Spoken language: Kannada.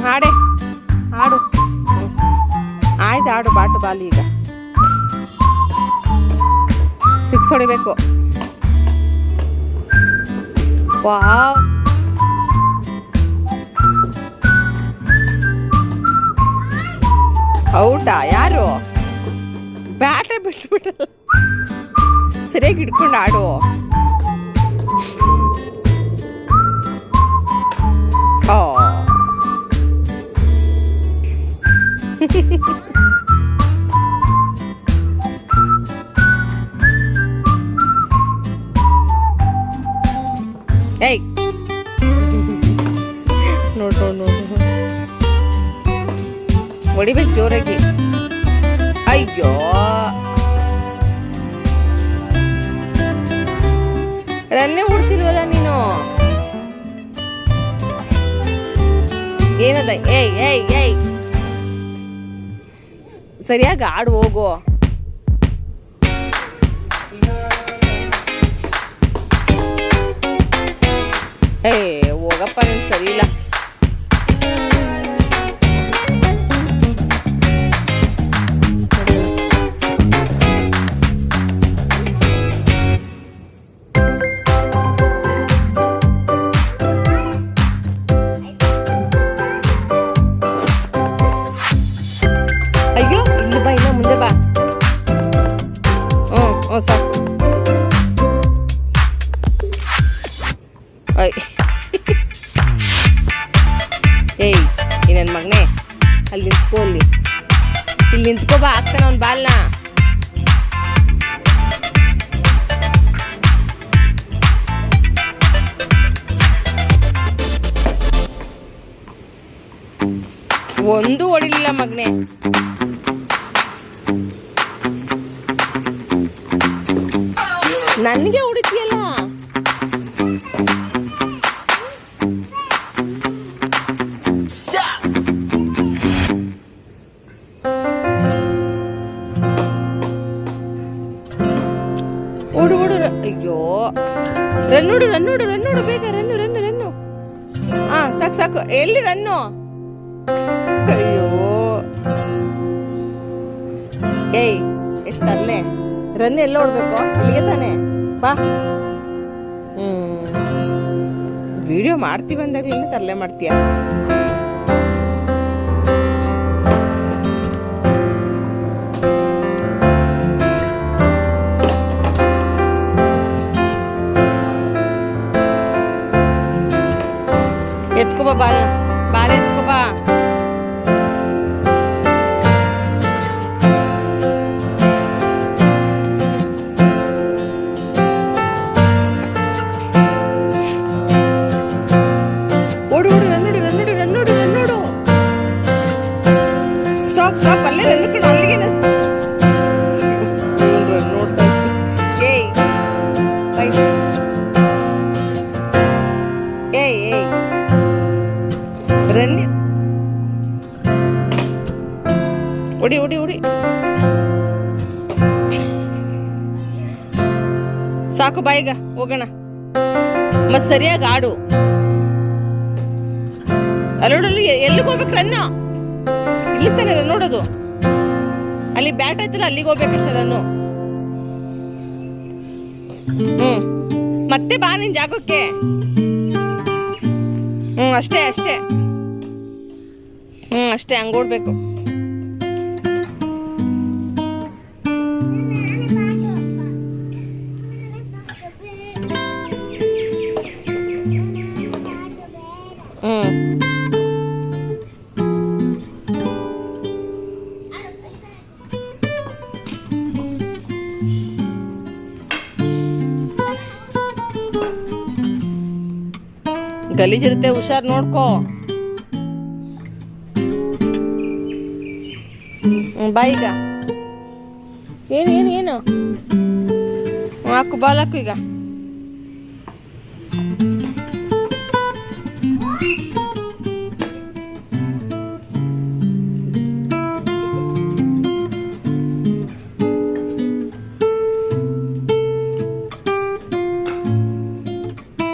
ಹಾಡೆ ಆಡು. ಆಯ್ತು ಆಡು, ಬಾಟು ಬಾಲಿ. ಈಗ 6 ಹೊಡಿಬೇಕು. ವಾವ್, ಔಟಾ? ಯಾರು? ಬ್ಯಾಟೆ ಬಿಟ್ಬಿಟ್ಟಲ್ಲ, ಸರಿಯಾಗಿ ಹಿಡ್ಕೊಂಡು ಆಡು. ಏಯ್ ನೋಡು ಹೊಡಿಬೇಕು ಜೋರಾಗಿ. ಅಯ್ಯೋ, ರನ್ನೇ ಓಡ್ತಿಲ್ವಲ್ಲ ನೀನು. ಏನದ? ಏಯ್ ಏಯ್ ಏಯ್, ಸರಿಯಾಗಿ ಆಡು, ಹೋಗು. ಹೋಗಪ್ಪ, ನೀನು ಸರಿ ಇಲ್ಲ. ಅಯ್ಯೋ, ಇಲ್ಲಿ ಬಾ, ಇನ್ನ ಮುಂದೆ ಬಾ. ಸಾಕು. ಏಯ್, ಈ ನನ್ನ ಮಗನೇ, ಅಲ್ಲಿ ನಿಂತ್ಕೋ. ಇಲ್ಲಿ ನಿಂತ್ಕೋ ಬಾ, ಆಗ್ತಾನ ಅವ್ನ ಬಾಲ್ನ. ಒಂದು ಹೊಡಿಲಿಲ್ಲ ಮಗನೇ. ನನಗೆ ಹೊಡಿತೀಯಲ್ಲ. ಓಡು. ಅಯ್ಯೋ, ರನ್ನೋಡು ಬೇಗ, ರನ್ನು. ಹಾ, ಸಾಕು. ಎಲ್ಲಿ ರನ್ನು? ಅಯ್ಯೋ, ಏಯ್ ತರ್ಲೆ, ರನ್ ಎಲ್ಲ ಓಡ್ಬೇಕು? ಇಲ್ಲಿಗೆ ತಾನೆ ಬಾ. ವಿಡಿಯೋ ಮಾಡ್ತೀವಿ ಅಂದಾಗ್ಲಿಂದ ತರ್ಲೆ ಮಾಡ್ತೀಯ. ಎತ್ಕೋ ಬಾ, ಬಾಲ್ ಎತ್ಕೋ ಬಾ. ಓಡು, ರನ್ನೋಡು. ಸ್ಟಾಪ್, ಅಲ್ಲೇ ರನ್ಕೊಂಡು ಅಲ್ಲಿಗೆ ನೋಡ್ತಾ. ಏಯ್ ರನ್. ಹೊಡಿ. ಸಾಕು, ಬಾಯಿಗ ಹೋಗೋಣ. ಮತ್ ಸರಿಯಾಗಿ ಆಡು. ಅಲ್ಲೋಡಲ್ಲಿ ಎಲ್ಲಿಗೆ ಹೋಗ್ಬೇಕು? ರನ್ನು ಇಲ್ಲಿ ತಾನೆ ನೋಡೋದು. ಅಲ್ಲಿ ಬ್ಯಾಟ್ ಆಯ್ತಲ್ಲ, ಅಲ್ಲಿಗೆ ಹೋಗ್ಬೇಕಷ್ಟೇ ರನ್ನು. ಮತ್ತೆ ಬಾ ನಿನ್ ಜಾಗಕ್ಕೆ. ಅಷ್ಟೇ. ಅಷ್ಟೇ, ಹಂಗ ಓಡ್ಬೇಕು. ಗಲೀಜಿರುತ್ತೆ, ಹುಷಾರ್ ನೋಡ್ಕೋ. ಬಾಯಿಗ ಏನು ಹಾಕು, ಬಾಲ್ ಹಾಕು ಈಗ.